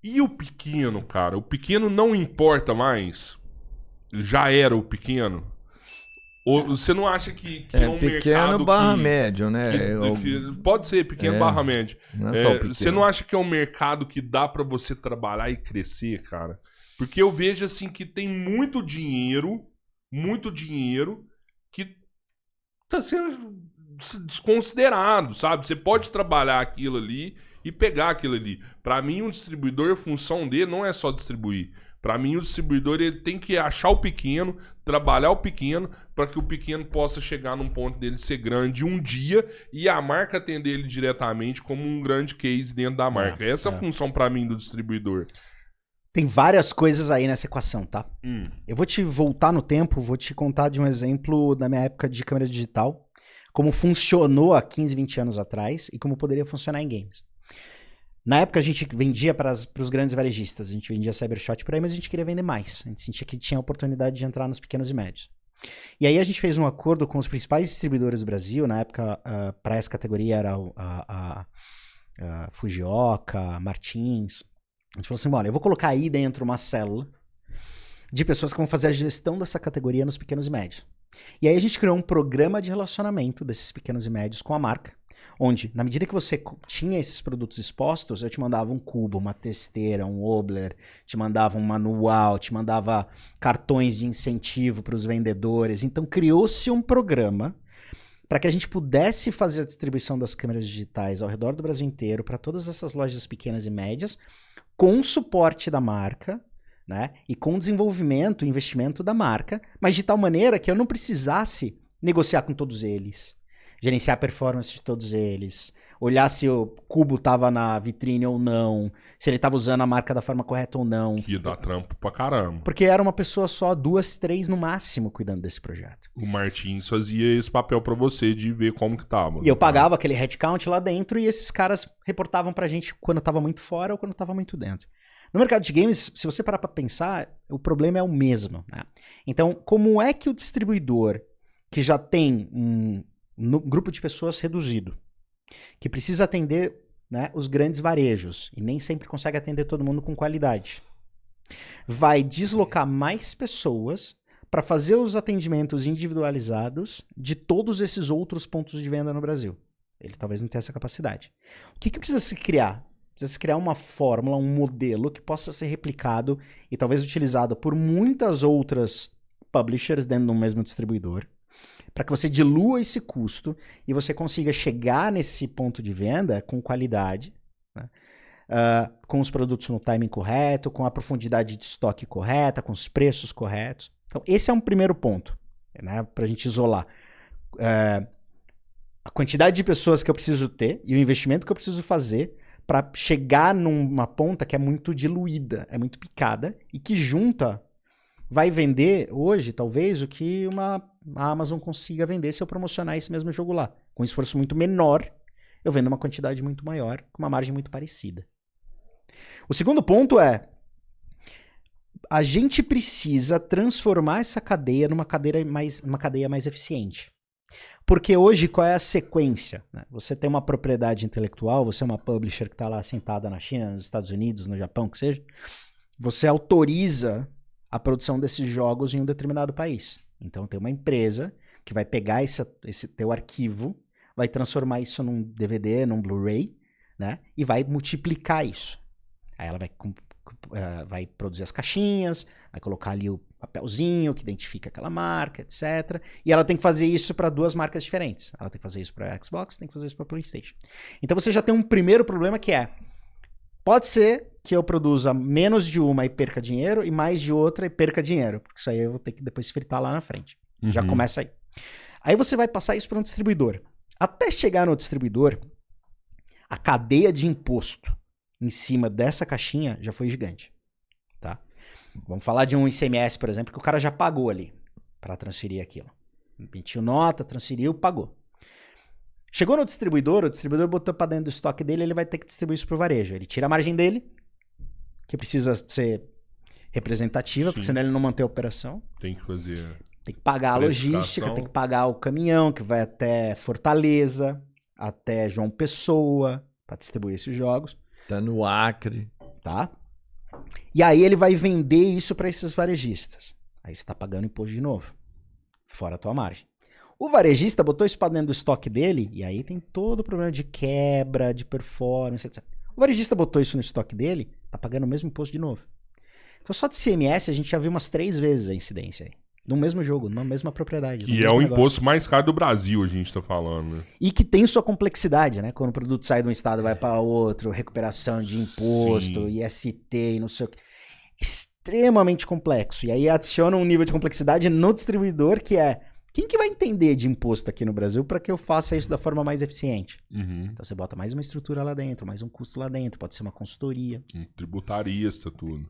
E o pequeno, cara? O pequeno não importa mais? Já era o pequeno? Ou você não acha que é um pequeno mercado barra que... médio, né? Pode ser pequeno barra médio. Não é só o pequeno. Você não acha que é um mercado que dá pra você trabalhar e crescer, cara? Porque eu vejo assim que tem muito dinheiro que tá sendo desconsiderado, sabe? Você pode trabalhar aquilo ali e pegar aquilo ali. Pra mim, um distribuidor, a função dele não é só distribuir. Pra mim, o distribuidor ele tem que achar o pequeno, trabalhar o pequeno, para que o pequeno possa chegar num ponto dele ser grande um dia e a marca atender ele diretamente como um grande case dentro da marca. Essa é a função pra mim do distribuidor. Tem várias coisas aí nessa equação, tá? Eu vou te voltar no tempo, vou te contar de um exemplo da minha época de câmera digital, como funcionou há 15, 20 anos atrás e como poderia funcionar em games. Na época a gente vendia para os grandes varejistas, a gente vendia Cybershot por aí, mas a gente queria vender mais. A gente sentia que tinha a oportunidade de entrar nos pequenos e médios. E aí a gente fez um acordo com os principais distribuidores do Brasil, na época para essa categoria era a Fujioka, Martins. A gente falou assim, olha, eu vou colocar aí dentro uma célula de pessoas que vão fazer a gestão dessa categoria nos pequenos e médios. E aí a gente criou um programa de relacionamento desses pequenos e médios com a marca, onde, na medida que você tinha esses produtos expostos, eu te mandava um cubo, uma testeira, um Obler, te mandava um manual, te mandava cartões de incentivo para os vendedores. Então criou-se um programa para que a gente pudesse fazer a distribuição das câmeras digitais ao redor do Brasil inteiro, para todas essas lojas pequenas e médias, com suporte da marca, né? E com desenvolvimento e investimento da marca, mas de tal maneira que eu não precisasse negociar com todos eles, gerenciar a performance de todos eles, olhar se o cubo estava na vitrine ou não, se ele estava usando a marca da forma correta ou não. Que dá trampo pra caramba. Porque era uma pessoa só, 2, 3 no máximo cuidando desse projeto. O Martins fazia esse papel pra você de ver como que tava. E eu pagava aquele headcount lá dentro e esses caras reportavam pra gente quando tava muito fora ou quando tava muito dentro. No mercado de games, se você parar pra pensar, o problema é o mesmo, né? Então, como é que o distribuidor que já tem um grupo de pessoas reduzido, que precisa atender, né, os grandes varejos e nem sempre consegue atender todo mundo com qualidade, vai deslocar mais pessoas para fazer os atendimentos individualizados de todos esses outros pontos de venda no Brasil? Ele talvez não tenha essa capacidade. O que precisa se criar? Precisa se criar uma fórmula, um modelo que possa ser replicado e talvez utilizado por muitas outras publishers dentro do mesmo distribuidor, para que você dilua esse custo e você consiga chegar nesse ponto de venda com qualidade, né? Com os produtos no timing correto, com a profundidade de estoque correta, com os preços corretos. Então, esse é um primeiro ponto, né, para a gente isolar. A quantidade de pessoas que eu preciso ter e o investimento que eu preciso fazer para chegar numa ponta que é muito diluída, é muito picada e que junta vai vender hoje, talvez, o que a Amazon consiga vender se eu promocionar esse mesmo jogo lá. Com um esforço muito menor, eu vendo uma quantidade muito maior, com uma margem muito parecida. O segundo ponto é, a gente precisa transformar essa cadeia numa cadeia mais eficiente. Porque hoje, qual é a sequência? Você tem uma propriedade intelectual, você é uma publisher que está lá sentada na China, nos Estados Unidos, no Japão, que seja, você autoriza a produção desses jogos em um determinado país. Então tem uma empresa que vai pegar esse teu arquivo, vai transformar isso num DVD, num Blu-ray, né? E vai multiplicar isso. Aí ela vai produzir as caixinhas, vai colocar ali o papelzinho que identifica aquela marca, etc. E ela tem que fazer isso para 2 marcas diferentes. Ela tem que fazer isso para Xbox, tem que fazer isso para PlayStation. Então você já tem um primeiro problema que é, pode ser que eu produza menos de uma e perca dinheiro e mais de outra e perca dinheiro, porque isso aí eu vou ter que depois fritar lá na frente. Já começa aí. Aí você vai passar isso para um distribuidor. Até chegar no distribuidor, a cadeia de imposto em cima dessa caixinha já foi gigante, tá? Vamos falar de um ICMS, por exemplo, que o cara já pagou ali para transferir aquilo. Emitiu nota, transferiu, pagou. Chegou no distribuidor, o distribuidor botou para dentro do estoque dele, ele vai ter que distribuir isso pro varejo. Ele tira a margem dele, que precisa ser representativa, Sim. porque senão ele não mantém a operação. Tem que fazer. Tem que pagar a logística, tem que pagar o caminhão que vai até Fortaleza, até João Pessoa, para distribuir esses jogos. Tá no Acre. Tá? E aí ele vai vender isso para esses varejistas. Aí você tá pagando imposto de novo. Fora a tua margem. O varejista botou isso pra dentro do estoque dele, e aí tem todo o problema de quebra, de performance, etc. O varejista botou isso no estoque dele, tá pagando o mesmo imposto de novo. Então só de CMS a gente já viu umas 3 vezes a incidência aí. No mesmo jogo, na mesma propriedade. Que é o imposto mais caro do Brasil, a gente tá falando, né? E que tem sua complexidade, né? Quando o produto sai de um estado e vai para outro, recuperação de imposto, Sim. IST e não sei o que. Extremamente complexo. E aí adiciona um nível de complexidade no distribuidor que é: quem que vai entender de imposto aqui no Brasil para que eu faça isso da forma mais eficiente? Uhum. Então você bota mais uma estrutura lá dentro, mais um custo lá dentro, pode ser uma consultoria. Tributarista, tudo.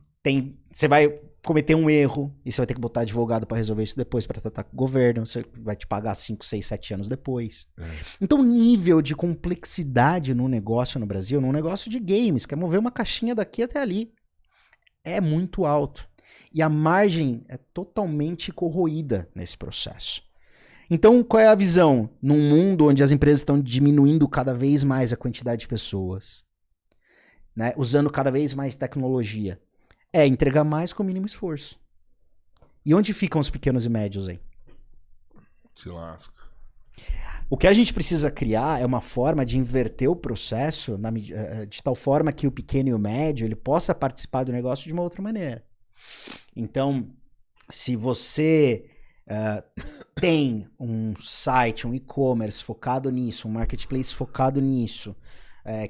Você vai cometer um erro e você vai ter que botar advogado para resolver isso depois, para tratar com o governo, você vai te pagar 5, 6, 7 anos depois. Então o nível de complexidade no negócio no Brasil, num negócio de games, que é mover uma caixinha daqui até ali, é muito alto. E a margem é totalmente corroída nesse processo. Então, qual é a visão? Num mundo onde as empresas estão diminuindo cada vez mais a quantidade de pessoas, né, usando cada vez mais tecnologia, é entregar mais com o mínimo esforço. E onde ficam os pequenos e médios aí? Se lasca. O que a gente precisa criar é uma forma de inverter o processo de tal forma que o pequeno e o médio ele possa participar do negócio de uma outra maneira. Então, se você tem um site, um e-commerce focado nisso, um marketplace focado nisso,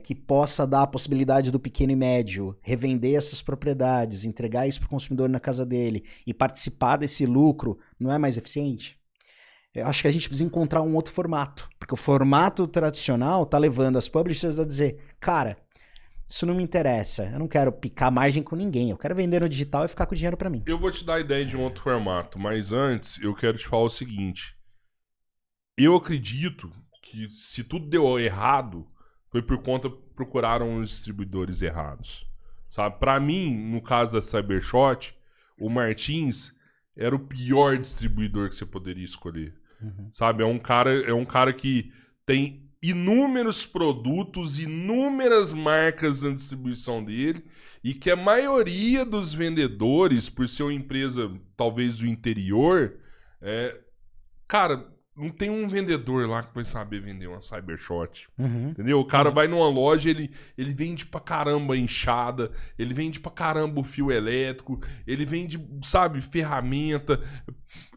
que possa dar a possibilidade do pequeno e médio revender essas propriedades, entregar isso para o consumidor na casa dele e participar desse lucro, não é mais eficiente? Eu acho que a gente precisa encontrar um outro formato, porque o formato tradicional tá levando as publishers a dizer: cara, isso não me interessa, eu não quero picar margem com ninguém, eu quero vender no digital e ficar com o dinheiro para mim. Eu vou te dar a ideia de um outro formato, mas antes eu quero te falar o seguinte. Eu acredito que se tudo deu errado, foi por conta que procuraram os distribuidores errados. Sabe? Pra mim, no caso da Cybershot, o Martins era o pior distribuidor que você poderia escolher. Uhum. Sabe? É um cara que tem inúmeros produtos, inúmeras marcas na distribuição dele, e que a maioria dos vendedores, por ser uma empresa talvez do interior, cara, não tem um vendedor lá que vai saber vender uma Cybershot. Uhum. Entendeu? O cara vai numa loja, ele vende pra caramba a enxada, ele vende pra caramba o fio elétrico, ele vende, sabe, ferramenta,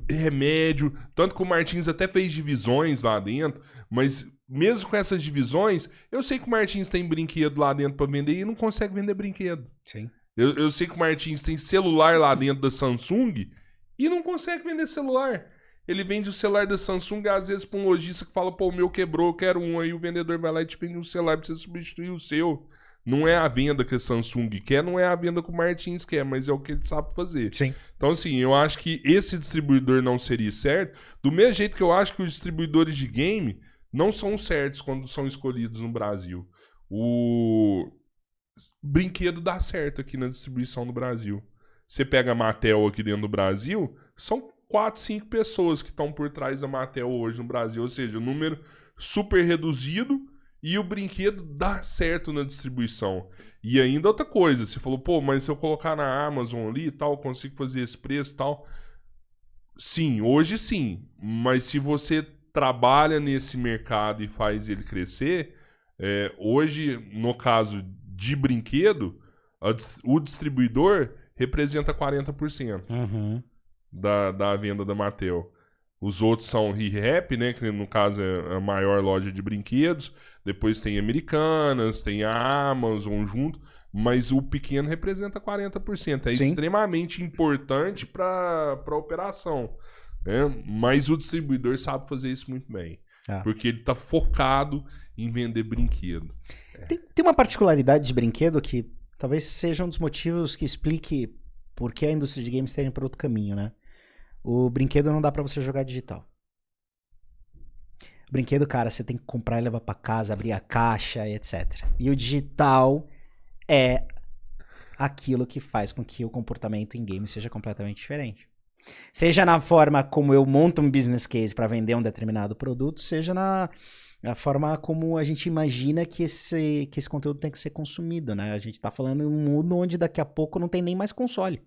remédio. Tanto que o Martins até fez divisões lá dentro, mas mesmo com essas divisões, eu sei que o Martins tem brinquedo lá dentro pra vender e não consegue vender brinquedo. Sim. Eu sei que o Martins tem celular lá dentro da Samsung e não consegue vender celular. Ele vende o celular da Samsung, às vezes, pra um lojista que fala: pô, o meu quebrou, eu quero um. Aí o vendedor vai lá e te vende um celular pra você substituir o seu. Não é a venda que a Samsung quer, não é a venda que o Martins quer, mas é o que ele sabe fazer. Sim. Então, assim, eu acho que esse distribuidor não seria certo, do mesmo jeito que eu acho que os distribuidores de game não são certos quando são escolhidos no Brasil. O brinquedo dá certo aqui na distribuição do Brasil. Você pega a Mattel aqui dentro do Brasil, são 4, 5 pessoas que estão por trás da Mattel hoje no Brasil. Ou seja, um número super reduzido e o brinquedo dá certo na distribuição. E ainda outra coisa, você falou: pô, mas se eu colocar na Amazon ali e tal, eu consigo fazer esse preço e tal. Sim, hoje sim. Mas se você trabalha nesse mercado e faz ele crescer, hoje, no caso de brinquedo, o distribuidor representa 40%. Uhum. Da venda da Mattel. Os outros são ReHap, né? Que no caso é a maior loja de brinquedos. Depois tem Americanas, tem a Amazon junto. Mas o pequeno representa 40%. É Sim. extremamente importante para a operação. Né? Mas o distribuidor sabe fazer isso muito bem. Porque ele está focado em vender brinquedo. Tem uma particularidade de brinquedo que talvez seja um dos motivos que explique por que a indústria de games está indo para outro caminho, né? O brinquedo não dá para você jogar digital. O brinquedo, cara, você tem que comprar e levar para casa, abrir a caixa, etc. E o digital é aquilo que faz com que o comportamento em game seja completamente diferente. Seja na forma como eu monto um business case para vender um determinado produto, seja a forma como a gente imagina que esse conteúdo tem que ser consumido, né? A gente tá falando em um mundo onde daqui a pouco não tem nem mais console.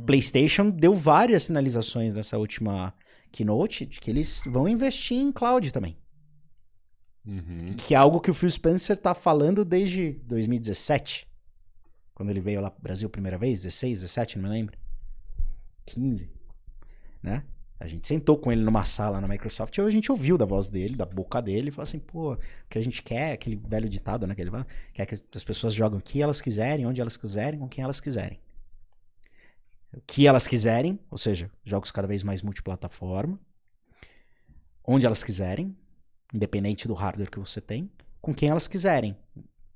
PlayStation deu várias sinalizações nessa última keynote de que eles vão investir em cloud também. Que é algo que o Phil Spencer tá falando desde 2017. Quando ele veio lá pro Brasil a primeira vez, 16, 17, não me lembro. 15, né? A gente sentou com ele numa sala na Microsoft e a gente ouviu da voz dele, da boca dele, e falou assim, pô, o que a gente quer, aquele velho ditado, né, que ele fala, quer que as pessoas jogam o que elas quiserem, onde elas quiserem, com quem elas quiserem. O que elas quiserem, ou seja, jogos cada vez mais multiplataforma, onde elas quiserem, independente do hardware que você tem, com quem elas quiserem.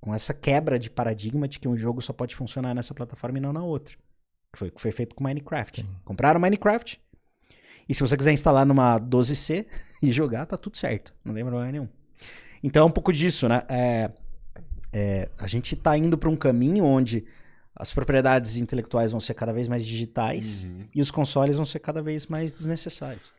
Com essa quebra de paradigma de que um jogo só pode funcionar nessa plataforma e não na outra. Que foi feito com Minecraft. Compraram Minecraft, e se você quiser instalar numa 12C e jogar, tá tudo certo. Não tem problema nenhum. Então é um pouco disso, né? A gente tá indo para um caminho onde as propriedades intelectuais vão ser cada vez mais digitais e os consoles vão ser cada vez mais desnecessários.